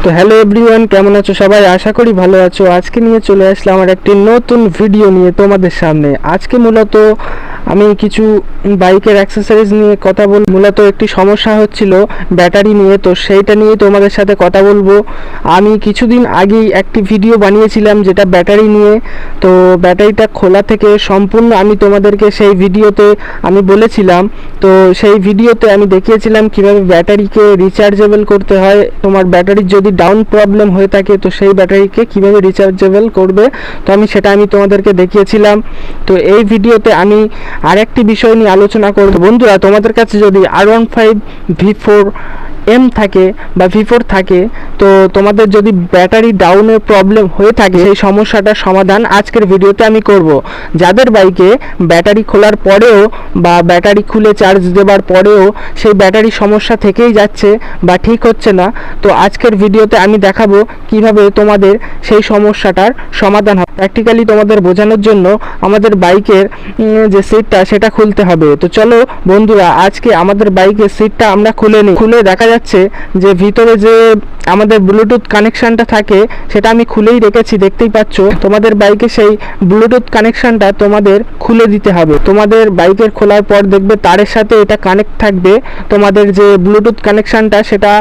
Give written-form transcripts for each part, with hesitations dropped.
তো hello everyone, কেমন আছো সবাই? আশা করি ভালো আছো। আজকে নিয়ে চলে আসলাম আমার একটি নতুন ভিডিও নিয়ে তোমাদের সামনে। আজকে মূলত আমি কিছু বাইকের অ্যাক্সেসরিজ নিয়ে কথা বলবো। মূলত একটি সমস্যা হচ্ছিল ব্যাটারি নিয়ে, তো সেইটা নিয়ে তোমাদের সাথে কথা বলবো। আমি কিছুদিন আগেই একটি ভিডিও বানিয়েছিলাম যেটা ব্যাটারি নিয়ে। তো ব্যাটারিটা খোলা থেকে সম্পূর্ণ আমি তোমাদেরকে সেই ভিডিওতে আমি বলেছিলাম। তো সেই ভিডিওতে আমি দেখিয়েছিলাম কিভাবে ব্যাটারিকে রিচার্জেবল করতে হয়। তোমার ব্যাটারির যদি ডাউন প্রবলেম হয়ে থাকে তো সেই ব্যাটারিকে কিভাবে রিচার্জেবল করবে, তো সেটা আমি তোমাদেরকে দেখিয়েছিলাম। তো এই ভিডিওতে আমি আরেকটি বিষয় নিয়ে আলোচনা করব। বন্ধুরা, তোমাদের কাছে যদি R15 V4M থাকে বা V4 থাকে, তো তোমাদের যদি ব্যাটারি ডাউনের প্রবলেম হয়ে থাকে, সেই সমস্যাটার সমাধান আজকের ভিডিওতে আমি করব। যাদের বাইকে ব্যাটারি খোলার পরেও বা ব্যাটারি খুলে চার্জ দেওয়ার পরেও সেই ব্যাটারি সমস্যা থেকেই যাচ্ছে বা ঠিক হচ্ছে না, তো আজকের ভিডিওতে আমি দেখাবো কিভাবে তোমাদের সেই সমস্যাটার সমাধান হবে। প্র্যাকটিক্যালি তোমাদের বোঝানোর জন্য আমাদের বাইকের যে সিটটা সেটা খুলতে হবে। তো চলো বন্ধুরা, আজকে আমাদের বাইকের সিটটা আমরা খুলে নিই। খুলে দেখা যাচ্ছে যে ভিতরে যে আমাদের ব্লুটুথ কানেকশানটা থাকে সেটা আমি খুলেই রেখেছি, দেখতেই পাচ্ছ। তোমাদের বাইকে সেই ব্লুটুথ কানেকশানটা তোমাদের খুলে দিতে হবে। তোমাদের বাইকের খোলার পর দেখবে তারের সাথে এটা কানেক্ট থাকবে। তোমাদের যে ব্লুটুথ কানেকশানটা সেটা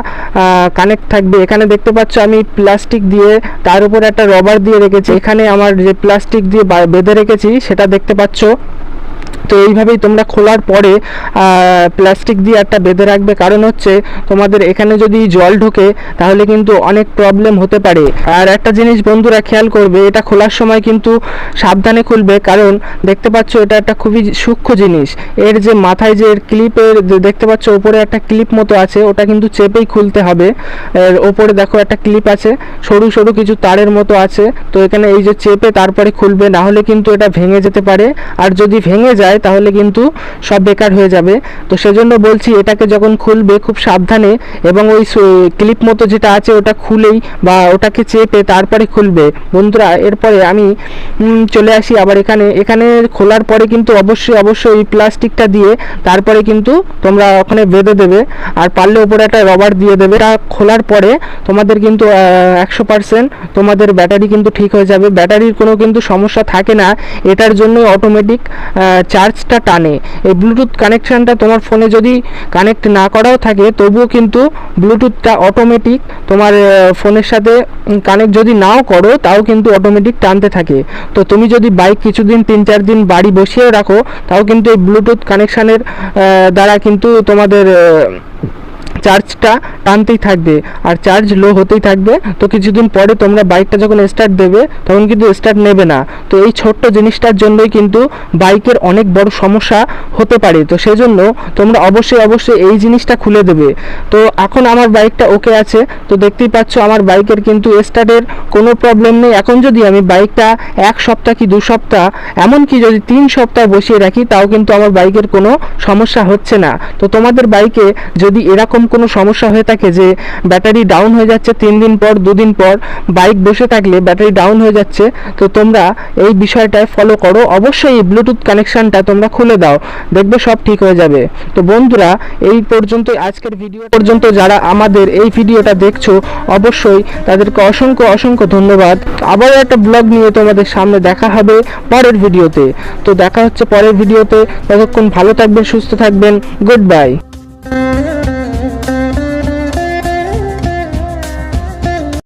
কানেক্ট থাকবে। এখানে দেখতে পাচ্ছ আমি প্লাস্টিক দিয়ে তার উপর একটা রবার দিয়ে রেখেছি। এখানে আমার যে প্লাস্টিক দিয়ে বেঁধে রেখেছি সেটা দেখতে পাচ্ছ। তো এইভাবেই তোমরা খোলার পরে প্লাস্টিক দিয়ে একটা বেঁধে রাখবে, কারণ হচ্ছে তোমাদের এখানে যদি জল ঢোকে তাহলে কিন্তু অনেক প্রবলেম হতে পারে। আর একটা জিনিস বন্ধুরা খেয়াল করবে, এটা খোলার সময় কিন্তু সাবধানে খুলবে, কারণ দেখতে পাচ্ছ এটা একটা খুবই সূক্ষ্ম জিনিস। এর যে মাথায় যে ক্লিপের দেখতে পাচ্ছ ওপরে একটা ক্লিপ মতো আছে, ওটা কিন্তু চেপেই খুলতে হবে। এর ওপরে দেখো একটা ক্লিপ আছে, সরু সরু কিছু তারের মতো আছে। তো এখানে এই যে চেপে তারপরে খুলবে, না হলে কিন্তু এটা ভেঙে যেতে পারে। আর যদি ভেঙে যায় তাহলে কিন্তু সব বেকার হয়ে যাবে। তো সেজন্য বলছি, এটাকে যখন খুলবে খুব সাবধানে, এবং ওই ক্লিপ মতো যেটা আছে ওটা খুলেই বা ওটাকে চেপে তারপরে খুলবে বন্ধুরা। এরপরে আমি চলে আসি আবার এখানে খোলার পরে কিন্তু অবশ্যই ওই প্লাস্টিকটা দিয়ে তারপরে কিন্তু তোমরা ওখানে বেঁধে দেবে, আর পারলে ওপরে একটা রবার দিয়ে দেবে। এটা খোলার পরে তোমাদের কিন্তু 100% তোমাদের ব্যাটারি কিন্তু ঠিক হয়ে যাবে। ব্যাটারির কোনো কিন্তু সমস্যা থাকে না, এটার জন্য অটোমেটিক চার্জটা টানে। এই ব্লুটুথ কানেকশানটা তোমার ফোনে যদি কানেক্ট না করাও থাকে তবুও কিন্তু ব্লুটুথটা অটোমেটিক তোমার ফোনের সাথে কানেক্ট যদি নাও করো তাও কিন্তু অটোমেটিক টানতে থাকে। তো তুমি যদি বাইক কিছুদিন 3-4 দিন বাড়ি বসিয়েও রাখো তাও কিন্তু এই ব্লুটুথ কানেকশানের দ্বারা কিন্তু তোমাদের চার্জটা টানতেই থাকবে আর চার্জ লো হতেই থাকবে। তো কিছুদিন পরে তোমরা বাইকটা যখন স্টার্ট দেবে তখন কিন্তু স্টার্ট নেবে না। তো এই ছোট্ট জিনিসটার জন্যই কিন্তু বাইকের অনেক বড় সমস্যা হতে পারে। তো সেজন্য তোমরা অবশ্যই এই জিনিসটা খুলে দেবে। তো এখন আমার বাইকটা ওকে আছে, তো দেখতেই পাচ্ছ আমার বাইকের কিন্তু স্টার্টের কোনো প্রবলেম নেই। এখন যদি আমি বাইকটা 1 সপ্তাহ কি 2 সপ্তাহ, এমনকি যদি 3 সপ্তাহ বসিয়ে রাখি তাও কিন্তু আমার বাইকের কোনো সমস্যা হচ্ছে না। তো তোমাদের বাইকে যদি এরকম কোনো সমস্যা হয়ে থাকে যে ব্যাটারি ডাউন হয়ে যাচ্ছে 3 দিন পর 2 দিন পর বাইক বসে থাকলে ব্যাটারি ডাউন হয়ে যাচ্ছে, তো তোমরা এই বিষয়টায় ফলো করো। অবশ্যই এই ব্লুটুথ কানেকশানটা তোমরা খুলে দাও, দেখবে সব ঠিক হয়ে যাবে। তো বন্ধুরা, এই পর্যন্ত আজকের ভিডিও পর্যন্ত যারা আমাদের এই ভিডিওটা দেখছো অবশ্যই তাদেরকে অসংখ্য ধন্যবাদ। আবারও একটা ব্লগ নিয়ে তোমাদের সামনে দেখা হবে পরের ভিডিওতে। তো দেখা হচ্ছে পরের ভিডিওতে। ততক্ষণ ভালো থাকবেন, সুস্থ থাকবেন। Good bye.